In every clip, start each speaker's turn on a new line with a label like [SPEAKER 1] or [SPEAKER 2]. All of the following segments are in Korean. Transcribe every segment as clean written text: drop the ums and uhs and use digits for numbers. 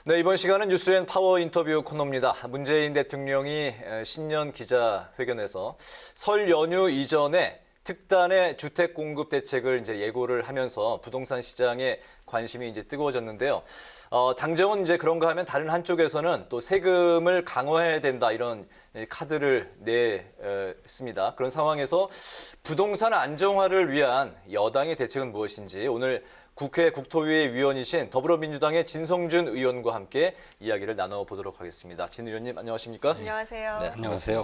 [SPEAKER 1] 네, 이번 시간은 뉴스앤파워 인터뷰 코너입니다. 문재인 대통령이 신년 기자회견에서 설 연휴 이전에 특단의 주택 공급 대책을 이제 예고를 하면서 부동산 시장에 관심이 이제 뜨거워졌는데요. 당정은 이제 그런가 하면 다른 한쪽에서는 또 세금을 강화해야 된다 이런 카드를 냈습니다. 그런 상황에서 부동산 안정화를 위한 여당의 대책은 무엇인지 오늘 국회 국토위 위원이신 더불어민주당의 진성준 의원과 함께 이야기를 나눠보도록 하겠습니다. 진 의원님 안녕하십니까?
[SPEAKER 2] 안녕하세요.
[SPEAKER 1] 네,
[SPEAKER 3] 안녕하세요.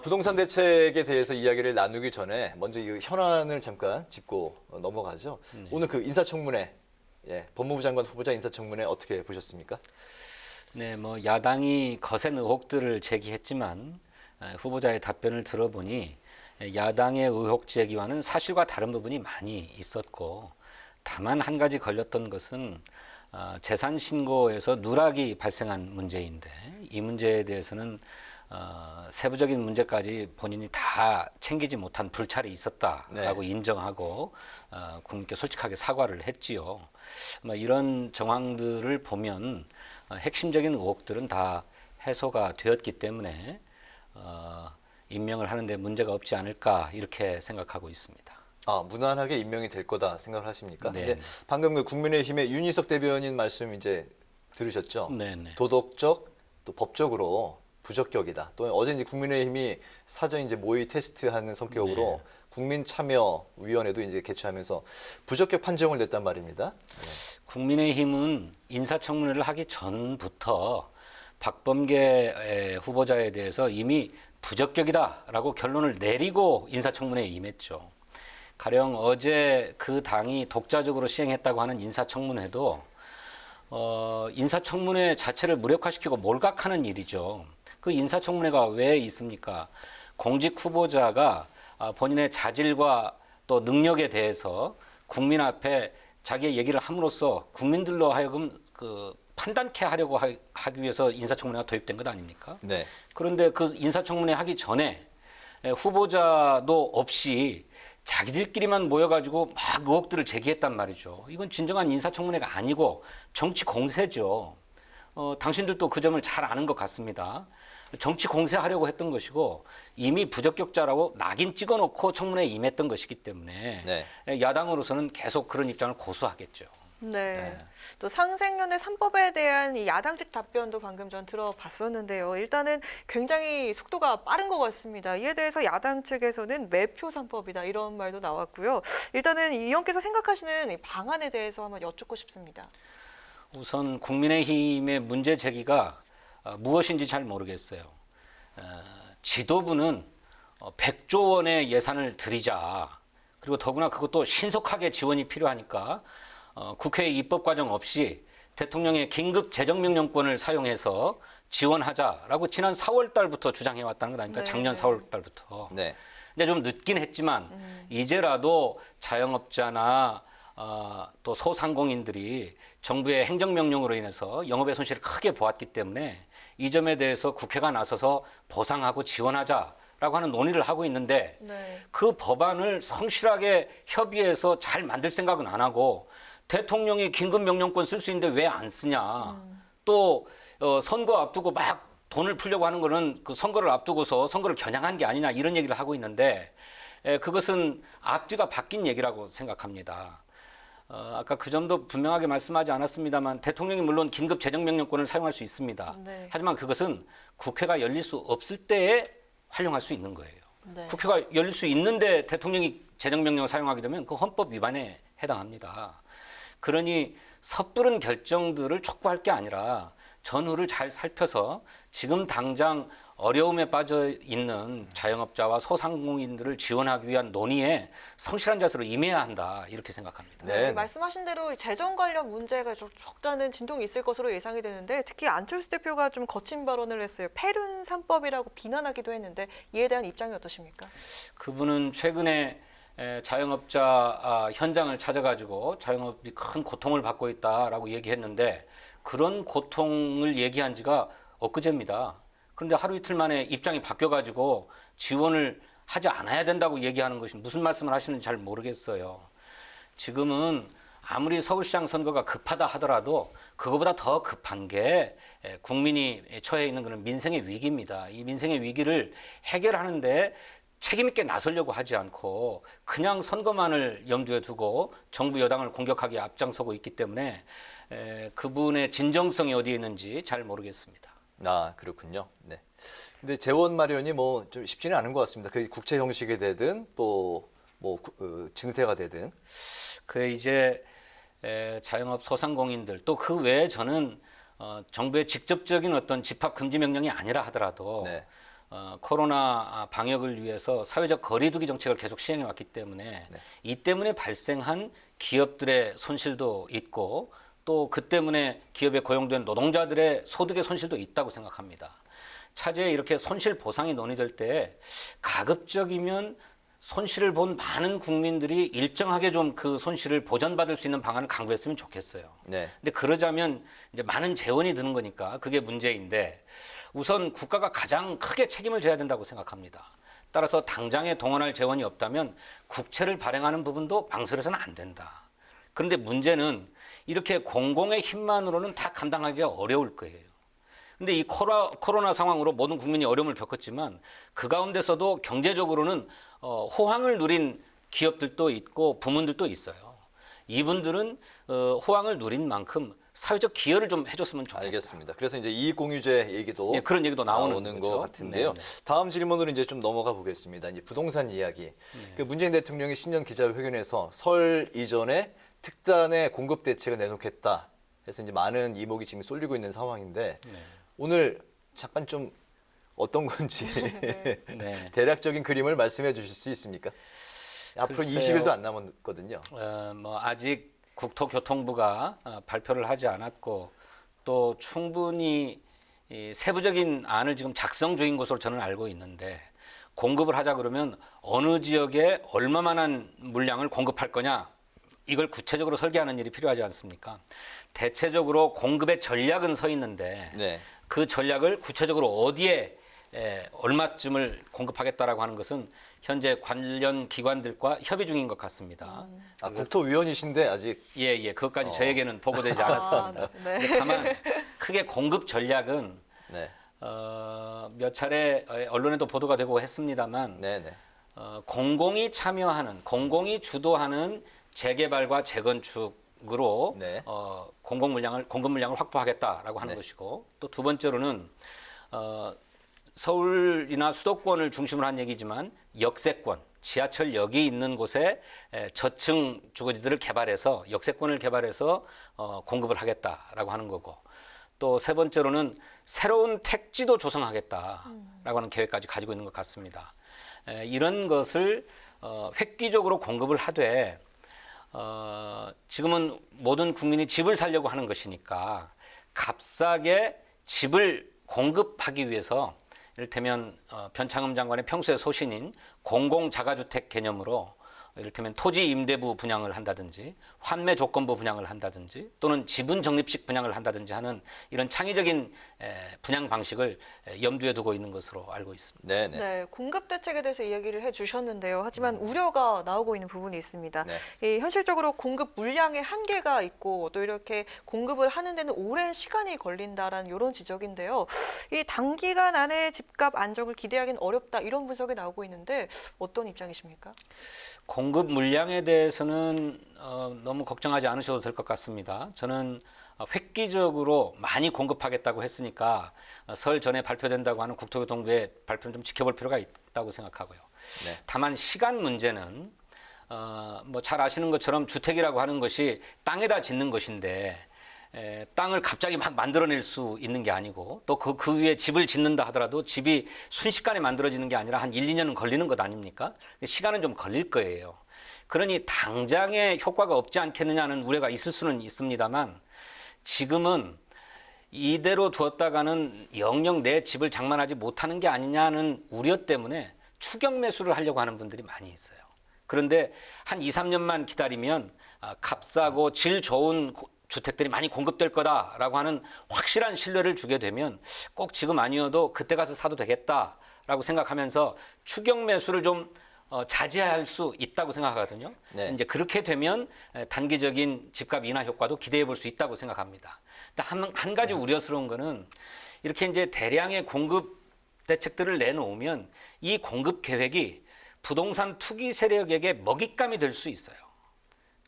[SPEAKER 1] 부동산 대책에 대해서 이야기를 나누기 전에 먼저 이 현안을 잠깐 짚고 넘어가죠. 오늘 그 인사청문회, 법무부 장관 후보자 인사청문회 어떻게 보셨습니까?
[SPEAKER 3] 네, 뭐 야당이 거센 의혹들을 제기했지만 후보자의 답변을 들어보니 야당의 의혹 제기와는 사실과 다른 부분이 많이 있었고 다만 한 가지 걸렸던 것은 재산 신고에서 누락이 발생한 문제인데 이 문제에 대해서는 세부적인 문제까지 본인이 다 챙기지 못한 불찰이 있었다라고 인정하고 국민께 솔직하게 사과를 했지요. 이런 정황들을 보면 핵심적인 의혹들은 다 해소가 되었기 때문에 임명을 하는데 문제가 없지 않을까 이렇게 생각하고 있습니다.
[SPEAKER 1] 무난하게 임명이 될 거다 생각을 하십니까?
[SPEAKER 3] 네.
[SPEAKER 1] 이제 방금 그 국민의힘의 윤희석 대변인 말씀 이제 들으셨죠?
[SPEAKER 3] 네네.
[SPEAKER 1] 도덕적 또 법적으로 부적격이다. 또 어제 이제 국민의힘이 사전 이제 모의 테스트하는 성격으로 국민참여위원회도 이제 개최하면서 부적격 판정을 냈단 말입니다.
[SPEAKER 3] 국민의힘은 인사청문회를 하기 전부터 박범계 후보자에 대해서 이미 부적격이다라고 결론을 내리고 인사청문회에 임했죠. 가령 어제 그 당이 독자적으로 시행했다고 하는 인사청문회도 인사청문회 자체를 무력화시키고 몰각하는 일이죠. 그 인사청문회가 왜 있습니까? 공직 후보자가 본인의 자질과 또 능력에 대해서 국민 앞에 자기의 얘기를 함으로써 국민들로 하여금 그 판단케 하려고 하기 위해서 인사청문회가 도입된 것 아닙니까?
[SPEAKER 1] 네.
[SPEAKER 3] 그런데 그 인사청문회 하기 전에 후보자도 없이 자기들끼리만 모여가지고 막 의혹들을 제기했단 말이죠. 이건 진정한 인사청문회가 아니고 정치 공세죠. 당신들도 그 점을 잘 아는 것 같습니다. 정치 공세하려고 했던 것이고 이미 부적격자라고 낙인 찍어놓고 청문회에 임했던 것이기 때문에 야당으로서는 계속 그런 입장을 고수하겠죠.
[SPEAKER 2] 네. 또 상생연애 3법에 대한 이 야당 측 답변도 방금 전 들어봤었는데요. 일단은 굉장히 속도가 빠른 것 같습니다. 이에 대해서 야당 측에서는 매표 3법이다 이런 말도 나왔고요. 일단은 이 의원께서 생각하시는 이 방안에 대해서 한번 여쭙고 싶습니다.
[SPEAKER 3] 우선 국민의힘의 문제 제기가 무엇인지 잘 모르겠어요. 지도부는 100조 원의 예산을 들이자. 그리고 더구나 그것도 신속하게 지원이 필요하니까 국회 입법 과정 없이 대통령의 긴급 재정명령권을 사용해서 지원하자라고 지난 4월 달부터 주장해 왔다는 것 아닙니까? 작년 4월 달부터. 근데 좀 늦긴 했지만 이제라도 자영업자나 또 소상공인들이 정부의 행정명령으로 인해서 영업의 손실을 크게 보았기 때문에 이 점에 대해서 국회가 나서서 보상하고 지원하자라고 하는 논의를 하고 있는데 그 법안을 성실하게 협의해서 잘 만들 생각은 안 하고 대통령이 긴급명령권 쓸 수 있는데 왜 안 쓰냐. 또 선거 앞두고 막 돈을 풀려고 하는 거는 그 선거를 앞두고서 선거를 겨냥한 게 아니냐 이런 얘기를 하고 있는데 그것은 앞뒤가 바뀐 얘기라고 생각합니다. 아까 그 점도 분명하게 말씀하지 않았습니다만 대통령이 물론 긴급 재정명령권을 사용할 수 있습니다. 하지만 그것은 국회가 열릴 수 없을 때에 활용할 수 있는 거예요. 국회가 열릴 수 있는데 대통령이 재정명령을 사용하게 되면 그 헌법 위반에 해당합니다. 그러니 섣부른 결정들을 촉구할 게 아니라 전후를 잘 살펴서 지금 당장 어려움에 빠져 있는 자영업자와 소상공인들을 지원하기 위한 논의에 성실한 자세로 임해야 한다 이렇게 생각합니다.
[SPEAKER 2] 말씀하신 대로 재정 관련 문제가 좀 적잖은 진통이 있을 것으로 예상이 되는데 특히 안철수 대표가 좀 거친 발언을 했어요. 패륜 3법이라고 비난하기도 했는데 이에 대한 입장이 어떠십니까?
[SPEAKER 3] 그분은 최근에 자영업자 현장을 찾아가지고 자영업이 큰 고통을 받고 있다라고 얘기했는데 그런 고통을 얘기한 지가 엊그제입니다. 그런데 하루 이틀 만에 입장이 바뀌어가지고 지원을 하지 않아야 된다고 얘기하는 것이 무슨 말씀을 하시는지 잘 모르겠어요. 지금은 아무리 서울시장 선거가 급하다 하더라도 그거보다 더 급한 게 국민이 처해 있는 그런 민생의 위기입니다. 이 민생의 위기를 해결하는데 책임 있게 나서려고 하지 않고 그냥 선거만을 염두에 두고 정부 여당을 공격하기에 앞장서고 있기 때문에 그분의 진정성이 어디에 있는지 잘 모르겠습니다.
[SPEAKER 1] 아, 그렇군요. 네. 근데 재원 마련이 뭐 좀 쉽지는 않은 것 같습니다. 그 국채 형식이 되든 또 뭐 증세가 되든.
[SPEAKER 3] 그 이제 자영업 소상공인들 또 그 외에 저는 정부의 직접적인 어떤 집합 금지 명령이 아니라 하더라도
[SPEAKER 1] 네.
[SPEAKER 3] 코로나 방역을 위해서 사회적 거리두기 정책을 계속 시행해 왔기 때문에
[SPEAKER 1] 네.
[SPEAKER 3] 이 때문에 발생한 기업들의 손실도 있고 또 그 때문에 기업에 고용된 노동자들의 소득의 손실도 있다고 생각합니다. 차제에 이렇게 손실 보상이 논의될 때 가급적이면 손실을 본 많은 국민들이 일정하게 좀 그 손실을 보전받을 수 있는 방안을 강구했으면 좋겠어요.
[SPEAKER 1] 네.
[SPEAKER 3] 근데 그러자면 이제 많은 재원이 드는 거니까 그게 문제인데 우선 국가가 가장 크게 책임을 져야 된다고 생각합니다. 따라서 당장에 동원할 재원이 없다면 국채를 발행하는 부분도 망설여서는 안 된다. 그런데 문제는 이렇게 공공의 힘만으로는 다 감당하기가 어려울 거예요. 근데 이 코로나 상황으로 모든 국민이 어려움을 겪었지만 그 가운데서도 경제적으로는 호황을 누린 기업들도 있고 부문들도 있어요. 이분들은 호황을 누린 만큼 사회적 기여를 좀 해줬으면 좋겠다.
[SPEAKER 1] 알겠습니다. 그래서 이제 이익공유제 얘기도
[SPEAKER 3] 예, 그런 얘기도 나오는
[SPEAKER 1] 것
[SPEAKER 3] 거죠.
[SPEAKER 1] 같은데요.
[SPEAKER 3] 네, 네.
[SPEAKER 1] 다음 질문으로 이제 좀 넘어가 보겠습니다. 이제 부동산 이야기. 그 문재인 대통령이 신년 기자회견에서 설 이전에 특단의 공급 대책을 내놓겠다. 그래서 이제 많은 이목이 지금 쏠리고 있는 상황인데 오늘 잠깐 좀 어떤 건지
[SPEAKER 3] 네.
[SPEAKER 1] 대략적인 그림을 말씀해 주실 수 있습니까? 앞으로
[SPEAKER 3] 글쎄요.
[SPEAKER 1] 20일도 안 남았거든요.
[SPEAKER 3] 뭐 아직 국토교통부가 발표를 하지 않았고 또 충분히 이 세부적인 안을 지금 작성 중인 것으로 저는 알고 있는데 공급을 하자 그러면 어느 지역에 얼마만한 물량을 공급할 거냐 이걸 구체적으로 설계하는 일이 필요하지 않습니까? 대체적으로 공급의 전략은 서 있는데
[SPEAKER 1] 네.
[SPEAKER 3] 그 전략을 구체적으로 어디에 얼마쯤을 공급하겠다라고 하는 것은 현재 관련 기관들과 협의 중인 것 같습니다.
[SPEAKER 1] 아, 국토위원이신데 아직
[SPEAKER 3] 예, 그것까지 저에게는 보고되지 않았습니다.
[SPEAKER 2] 네.
[SPEAKER 3] 근데 다만 크게 공급 전략은
[SPEAKER 1] 네.
[SPEAKER 3] 몇 차례 언론에도 보도가 되고 했습니다만
[SPEAKER 1] 네, 네.
[SPEAKER 3] 공공이 참여하는, 공공이 주도하는 재개발과 재건축으로
[SPEAKER 1] 네.
[SPEAKER 3] 공급 물량을 확보하겠다라고 하는
[SPEAKER 1] 네.
[SPEAKER 3] 것이고 또 두 번째로는 서울이나 수도권을 중심으로 한 얘기지만 역세권, 지하철역이 있는 곳에 저층 주거지들을 개발해서 역세권을 개발해서 공급을 하겠다라고 하는 거고 또 세 번째로는 새로운 택지도 조성하겠다라고 하는 계획까지 가지고 있는 것 같습니다. 이런 것을 획기적으로 공급을 하되 지금은 모든 국민이 집을 살려고 하는 것이니까 값싸게 집을 공급하기 위해서 이를테면 변창흠 장관의 평소의 소신인 공공자가주택 개념으로 이를테면 토지 임대부 분양을 한다든지 환매 조건부 분양을 한다든지 또는 지분 적립식 분양을 한다든지 하는 이런 창의적인 분양 방식을 염두에 두고 있는 것으로 알고 있습니다.
[SPEAKER 1] 네, 네.
[SPEAKER 2] 네, 공급 대책에 대해서 이야기를 해주셨는데요. 하지만 우려가 나오고 있는 부분이 있습니다.
[SPEAKER 1] 네.
[SPEAKER 2] 현실적으로 공급 물량의 한계가 있고 또 이렇게 공급을 하는 데는 오랜 시간이 걸린다라는 이런 지적인데요. 이 단기간 안에 집값 안정을 기대하기는 어렵다 이런 분석이 나오고 있는데 어떤 입장이십니까?
[SPEAKER 3] 공급 물량에 대해서는 너무 걱정하지 않으셔도 될 것 같습니다. 저는 획기적으로 많이 공급하겠다고 했으니까 설 전에 발표된다고 하는 국토교통부의 발표는 좀 지켜볼 필요가 있다고 생각하고요.
[SPEAKER 1] 네.
[SPEAKER 3] 다만 시간 문제는 뭐 잘 아시는 것처럼 주택이라고 하는 것이 땅에다 짓는 것인데 땅을 갑자기 막 만들어낼 수 있는 게 아니고 또 그 위에 집을 짓는다 하더라도 집이 순식간에 만들어지는 게 아니라 한 1, 2년은 걸리는 것 아닙니까? 시간은 좀 걸릴 거예요. 그러니 당장에 효과가 없지 않겠느냐는 우려가 있을 수는 있습니다만 지금은 이대로 두었다가는 영영 내 집을 장만하지 못하는 게 아니냐는 우려 때문에 추격 매수를 하려고 하는 분들이 많이 있어요. 그런데 한 2, 3년만 기다리면 값싸고 질 좋은 주택들이 많이 공급될 거다라고 하는 확실한 신뢰를 주게 되면 꼭 지금 아니어도 그때 가서 사도 되겠다라고 생각하면서 추격 매수를 좀 자제할 수 있다고 생각하거든요.
[SPEAKER 1] 네.
[SPEAKER 3] 이제 그렇게 되면 단기적인 집값 인하 효과도 기대해 볼 수 있다고 생각합니다. 근데 한 가지 우려스러운 거는 이렇게 이제 대량의 공급 대책들을 내놓으면 이 공급 계획이 부동산 투기 세력에게 먹잇감이 될 수 있어요.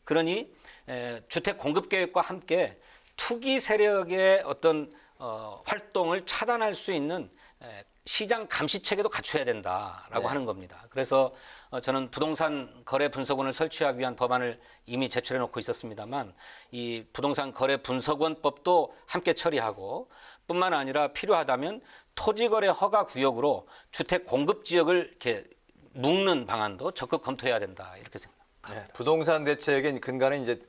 [SPEAKER 3] 그러니 주택 공급 계획과 함께 투기 세력의 어떤 활동을 차단할 수 있는 시장 감시 체계도 갖춰야 된다라고
[SPEAKER 1] 네.
[SPEAKER 3] 하는 겁니다. 그래서 저는 부동산 거래 분석원을 설치하기 위한 법안을 이미 제출해 놓고 있었습니다만 이 부동산 거래 분석원법도 함께 처리하고 뿐만 아니라 필요하다면 토지거래 허가 구역으로 주택 공급 지역을 이렇게 묶는 방안도 적극 검토해야 된다 이렇게 생각합니다.
[SPEAKER 1] 네, 부동산 대책의 근간은 이제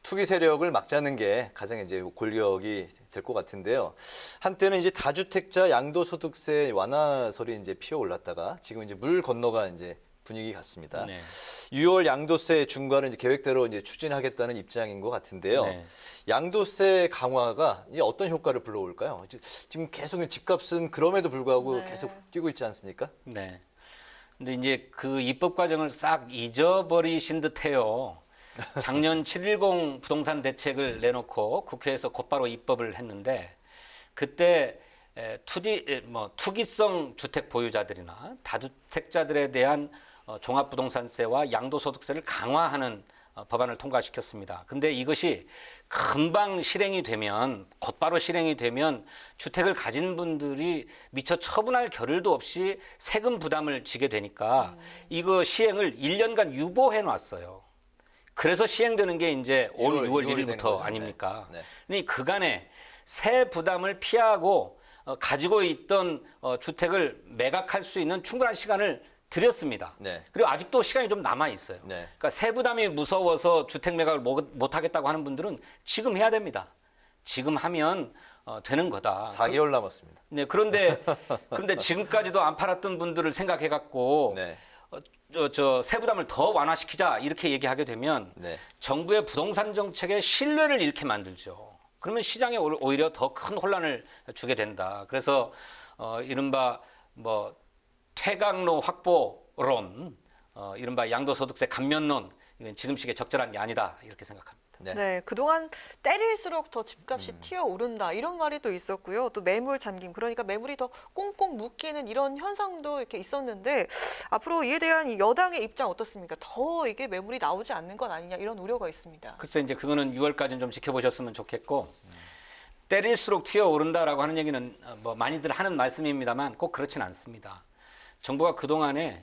[SPEAKER 1] 투기 세력을 막자는 게 가장 이제 골격이 될 것 같은데요. 한때는 이제 다주택자 양도소득세 완화설이 이제 피어올랐다가 지금 이제 물 건너가 이제 분위기 같습니다.
[SPEAKER 3] 네.
[SPEAKER 1] 6월 양도세 중과는 이제 계획대로 이제 추진하겠다는 입장인 것 같은데요.
[SPEAKER 3] 네.
[SPEAKER 1] 양도세 강화가 이제 어떤 효과를 불러올까요? 지금 계속 집값은 그럼에도 불구하고
[SPEAKER 2] 네.
[SPEAKER 1] 계속 뛰고 있지 않습니까?
[SPEAKER 3] 네. 근데 이제 그 입법 과정을 싹 잊어버리신 듯해요. 작년 7.10 부동산 대책을 내놓고 국회에서 곧바로 입법을 했는데 그때 투기성 주택 보유자들이나 다주택자들에 대한 종합부동산세와 양도소득세를 강화하는 법안을 통과시켰습니다. 근데 이것이 금방 실행이 되면 곧바로 실행이 되면 주택을 가진 분들이 미처 처분할 겨를도 없이 세금 부담을 지게 되니까 이거 시행을 1년간 유보해 놨어요. 그래서 시행되는 게 이제 올 6월
[SPEAKER 1] 6월이 되는
[SPEAKER 3] 1일부터
[SPEAKER 1] 거죠.
[SPEAKER 3] 아닙니까?
[SPEAKER 1] 네.
[SPEAKER 3] 그러니 그간에 세 부담을 피하고 가지고 있던 주택을 매각할 수 있는 충분한 시간을 드렸습니다.
[SPEAKER 1] 네.
[SPEAKER 3] 그리고 아직도 시간이 좀 남아 있어요.
[SPEAKER 1] 네.
[SPEAKER 3] 그러니까 세 부담이 무서워서 주택 매각을 못 하겠다고 하는 분들은 지금 해야 됩니다. 지금 하면 되는 거다.
[SPEAKER 1] 4개월 남았습니다.
[SPEAKER 3] 네, 그런데 지금까지도 안 팔았던 분들을 생각해 갖고
[SPEAKER 1] 네.
[SPEAKER 3] 세부담을 더 완화시키자 이렇게 얘기하게 되면
[SPEAKER 1] 네.
[SPEAKER 3] 정부의 부동산 정책의 신뢰를 잃게 만들죠. 그러면 시장에 오히려 더 큰 혼란을 주게 된다. 그래서 이른바 뭐 퇴각로 확보론, 이른바 양도소득세 감면론, 이건 지금 시기에 적절한 게 아니다 이렇게 생각합니다.
[SPEAKER 1] 네.
[SPEAKER 2] 네, 그동안 때릴수록 더 집값이 튀어오른다 이런 말이 또 있었고요. 또 매물 잠김, 그러니까 매물이 더 꽁꽁 묶이는 이런 현상도 이렇게 있었는데 앞으로 이에 대한 이 여당의 입장 어떻습니까? 더 이게 매물이 나오지 않는 것 아니냐 이런 우려가 있습니다.
[SPEAKER 3] 글쎄 이제 그거는 6월까지는 좀 지켜보셨으면 좋겠고 때릴수록 튀어오른다라고 하는 얘기는 뭐 많이들 하는 말씀입니다만 꼭 그렇진 않습니다. 정부가 그동안에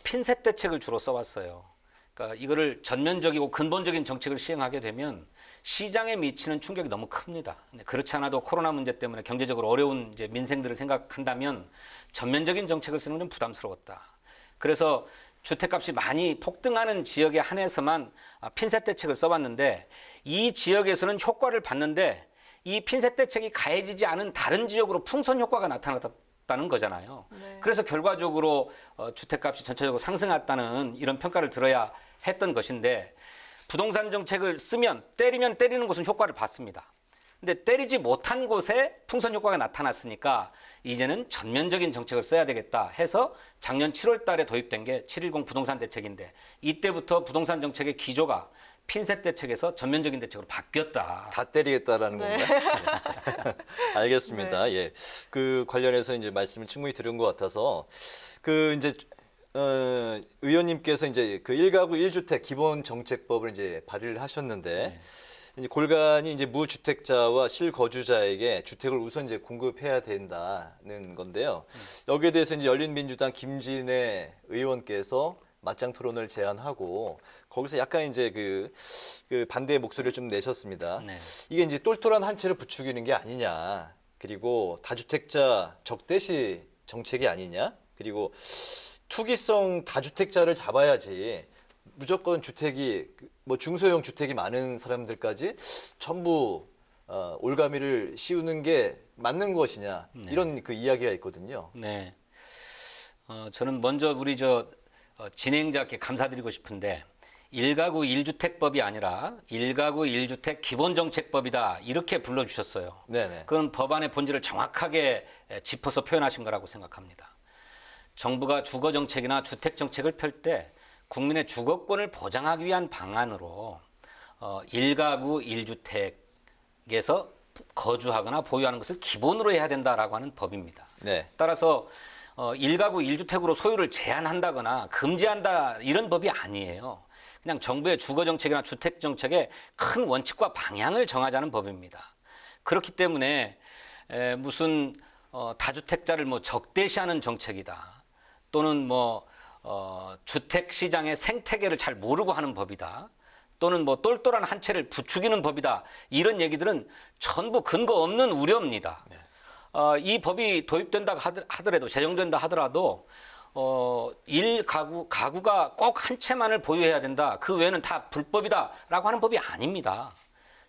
[SPEAKER 3] 핀셋 대책을 주로 써왔어요. 그러니까 이거를 전면적이고 근본적인 정책을 시행하게 되면 시장에 미치는 충격이 너무 큽니다. 그렇지 않아도 코로나 문제 때문에 경제적으로 어려운 이제 민생들을 생각한다면 전면적인 정책을 쓰는 건 좀 부담스러웠다. 그래서 주택값이 많이 폭등하는 지역에 한해서만 핀셋 대책을 써봤는데 이 지역에서는 효과를 봤는데 이 핀셋 대책이 가해지지 않은 다른 지역으로 풍선 효과가 나타났다는 거잖아요.
[SPEAKER 2] 네.
[SPEAKER 3] 그래서 결과적으로 주택값이 전체적으로 상승했다는 이런 평가를 들어야 했던 것인데 부동산 정책을 쓰면 때리면 때리는 곳은 효과를 봤습니다. 근데 때리지 못한 곳에 풍선 효과가 나타났으니까 이제는 전면적인 정책을 써야 되겠다 해서 작년 7월 달에 도입된 게 7.10 부동산 대책인데 이때부터 부동산 정책의 기조가 핀셋 대책에서 전면적인 대책으로 바뀌었다.
[SPEAKER 1] 다 때리겠다라는 건가요? 네. 알겠습니다. 예. 그 관련해서 이제 말씀을 충분히 들은 것 같아서 그 이제 의원님께서 이제 그 1가구 1주택 기본 정책법을 이제 발의를 하셨는데 이제 골간이 이제 무주택자와 실거주자에게 주택을 우선 이제 공급해야 된다는 건데요. 여기에 대해서 이제 열린민주당 김진애 의원께서 맞짱 토론을 제안하고 거기서 약간 이제 그 반대의 목소리를 좀 내셨습니다.
[SPEAKER 3] 네.
[SPEAKER 1] 이게 이제 똘똘한 한 채를 부추기는 게 아니냐. 그리고 다주택자 적대시 정책이 아니냐. 그리고 투기성 다주택자를 잡아야지 무조건 주택이 뭐 중소형 주택이 많은 사람들까지 전부 올가미를 씌우는 게 맞는 것이냐. 이런 그 이야기가 있거든요.
[SPEAKER 3] 네. 저는 먼저 우리 진행자께 감사드리고 싶은데 1가구 1주택법이 아니라 1가구 1주택 기본정책법이다 이렇게 불러주셨어요.
[SPEAKER 1] 네네.
[SPEAKER 3] 그건 법안의 본질을 정확하게 짚어서 표현하신 거라고 생각합니다. 정부가 주거정책이나 주택정책을 펼 때 국민의 주거권을 보장하기 위한 방안으로 1가구 1주택에서 거주하거나 보유하는 것을 기본으로 해야 된다라고 하는 법입니다.
[SPEAKER 1] 네.
[SPEAKER 3] 따라서 1가구 1주택으로 소유를 제한한다거나 금지한다 이런 법이 아니에요. 그냥 정부의 주거정책이나 주택정책의 큰 원칙과 방향을 정하자는 법입니다. 그렇기 때문에 무슨 다주택자를 뭐 적대시하는 정책이다 또는 뭐 주택 시장의 생태계를 잘 모르고 하는 법이다 또는 뭐 똘똘한 한 채를 부추기는 법이다 이런 얘기들은 전부 근거 없는 우려입니다. 이 법이 도입된다 하더라도 제정된다 하더라도 가구가 꼭 한 채만을 보유해야 된다. 그 외에는 다 불법이다라고 하는 법이 아닙니다.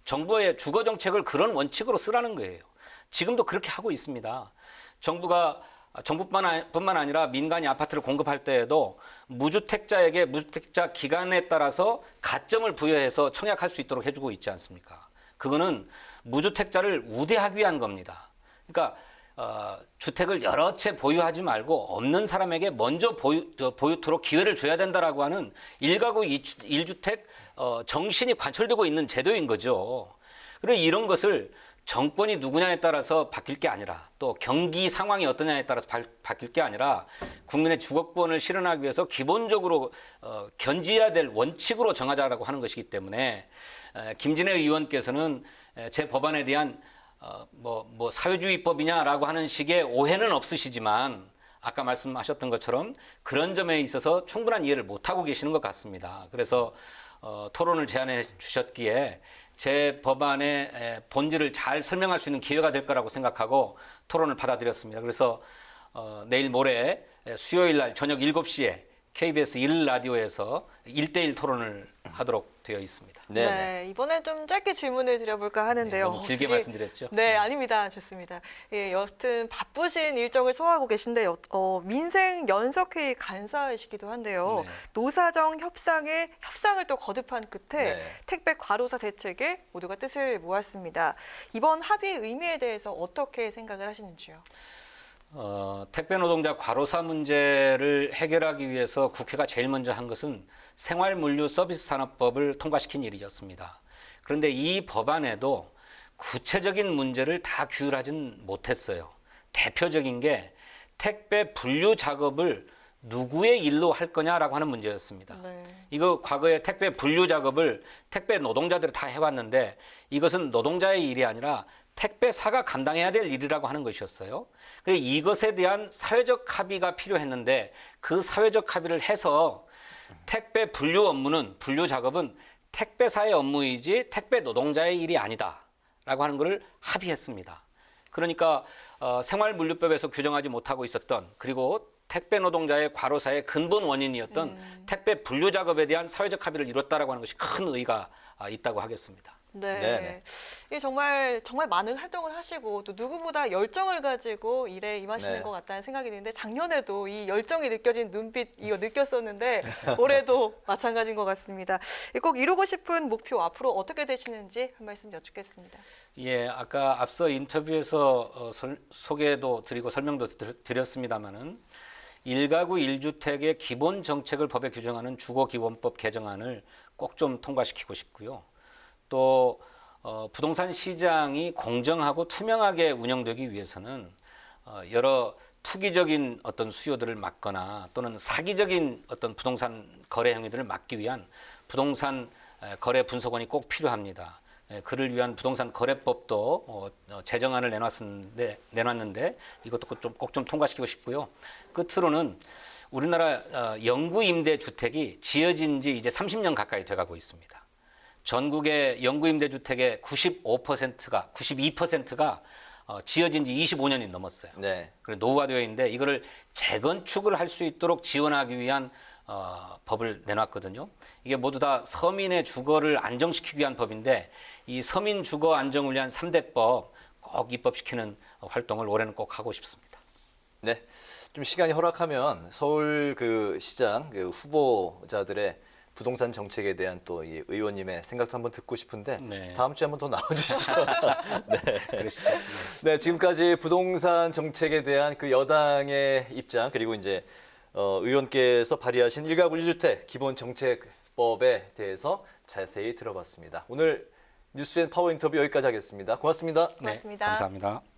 [SPEAKER 3] 정부의 주거 정책을 그런 원칙으로 쓰라는 거예요. 지금도 그렇게 하고 있습니다. 정부뿐만 아니라 민간이 아파트를 공급할 때에도 무주택자에게 무주택자 기간에 따라서 가점을 부여해서 청약할 수 있도록 해주고 있지 않습니까? 그거는 무주택자를 우대하기 위한 겁니다. 그러니까 주택을 여러 채 보유하지 말고 없는 사람에게 먼저 보유토록 기회를 줘야 된다라고 하는 1가구 1주택 정신이 관철되고 있는 제도인 거죠. 그리고 이런 것을 정권이 누구냐에 따라서 바뀔 게 아니라 또 경기 상황이 어떠냐에 따라서 바뀔 게 아니라 국민의 주거권을 실현하기 위해서 기본적으로 견지해야 될 원칙으로 정하자라고 하는 것이기 때문에 김진애 의원께서는 제 법안에 대한 뭐 사회주의법이냐라고 하는 식의 오해는 없으시지만 아까 말씀하셨던 것처럼 그런 점에 있어서 충분한 이해를 못하고 계시는 것 같습니다. 그래서 토론을 제안해 주셨기에 제 법안의 본질을 잘 설명할 수 있는 기회가 될 거라고 생각하고 토론을 받아들였습니다. 그래서 내일 모레 수요일 날 저녁 7시에 KBS 1라디오에서 1대1 토론을 하도록 되어 있습니다.
[SPEAKER 2] 네, 이번엔 좀 짧게 질문을 드려볼까 하는데요.
[SPEAKER 3] 너무 길게 말씀드렸죠?
[SPEAKER 2] 네, 아닙니다. 좋습니다. 예, 여튼 바쁘신 일정을 소화하고 계신데 민생 연석회의 간사이시기도 한데요.
[SPEAKER 3] 네.
[SPEAKER 2] 노사정 협상을 또 거듭한 끝에
[SPEAKER 1] 네.
[SPEAKER 2] 택배 과로사 대책에 모두가 뜻을 모았습니다. 이번 합의의 의미에 대해서 어떻게 생각을 하시는지요?
[SPEAKER 3] 택배 노동자 과로사 문제를 해결하기 위해서 국회가 제일 먼저 한 것은 생활물류서비스산업법을 통과시킨 일이었습니다. 그런데 이 법안에도 구체적인 문제를 다 규율하진 못했어요. 대표적인 게 택배 분류 작업을 누구의 일로 할 거냐라고 하는 문제였습니다.
[SPEAKER 2] 네.
[SPEAKER 3] 이거 과거에 택배 분류 작업을 택배 노동자들이 다 해왔는데 이것은 노동자의 일이 아니라 택배사가 감당해야 될 일이라고 하는 것이었어요. 그래서 이것에 대한 사회적 합의가 필요했는데 그 사회적 합의를 해서 택배 분류 작업은 택배사의 업무이지 택배 노동자의 일이 아니다라고 하는 것을 합의했습니다. 그러니까 생활물류법에서 규정하지 못하고 있었던 그리고 택배 노동자의 과로사의 근본 원인이었던 택배 분류 작업에 대한 사회적 합의를 이뤘다라고 하는 것이 큰 의의가 있다고 하겠습니다.
[SPEAKER 2] 네.
[SPEAKER 1] 네네.
[SPEAKER 2] 이게 정말 많은 활동을 하시고 또 누구보다 열정을 가지고 일에 임하시는
[SPEAKER 1] 네.
[SPEAKER 2] 것 같다는 생각이 드는데 작년에도 이 열정이 느껴진 눈빛 이거 느꼈었는데 올해도 마찬가지인 것 같습니다. 꼭 이루고 싶은 목표 앞으로 어떻게 되시는지 한 말씀 여쭙겠습니다.
[SPEAKER 3] 예, 아까 앞서 인터뷰에서 소개도 드리고 설명도 드렸습니다마는 1가구 1주택의 기본 정책을 법에 규정하는 주거기본법 개정안을 꼭 좀 통과시키고 싶고요. 또 부동산 시장이 공정하고 투명하게 운영되기 위해서는 여러 투기적인 어떤 수요들을 막거나 또는 사기적인 어떤 부동산 거래 행위들을 막기 위한 부동산 거래 분석원이 꼭 필요합니다. 그를 위한 부동산 거래법도 제정안을 내놨는데 이것도 꼭 좀 통과시키고 싶고요. 끝으로는 우리나라 영구 임대 주택이 지어진 지 이제 30년 가까이 돼가고 있습니다. 전국의 영구 임대 주택의 92%가 지어진 지 25년이 넘었어요.
[SPEAKER 1] 네.
[SPEAKER 3] 그리고 노후가 되어 있는데 이거를 재건축을 할 수 있도록 지원하기 위한 법을 내놨거든요. 이게 모두 다 서민의 주거를 안정시키기 위한 법인데 이 서민 주거 안정을 위한 3대법 꼭 입법시키는 활동을 올해는 꼭 하고 싶습니다.
[SPEAKER 1] 네. 좀 시간이 허락하면 서울 그 시장 그 후보자들의 부동산 정책에 대한 또 이 의원님의 생각도 한번 듣고 싶은데
[SPEAKER 3] 네.
[SPEAKER 1] 다음 주에 한번 더 나와주시죠. 네.
[SPEAKER 3] 그러시죠.
[SPEAKER 1] 네, 지금까지 부동산 정책에 대한 그 여당의 입장 그리고 이제 의원께서 발의하신 1가구 1주택 기본 정책법에 대해서 자세히 들어봤습니다. 오늘 뉴스앤 파워 인터뷰 여기까지 하겠습니다. 고맙습니다.
[SPEAKER 2] 고맙습니다.
[SPEAKER 3] 네, 감사합니다.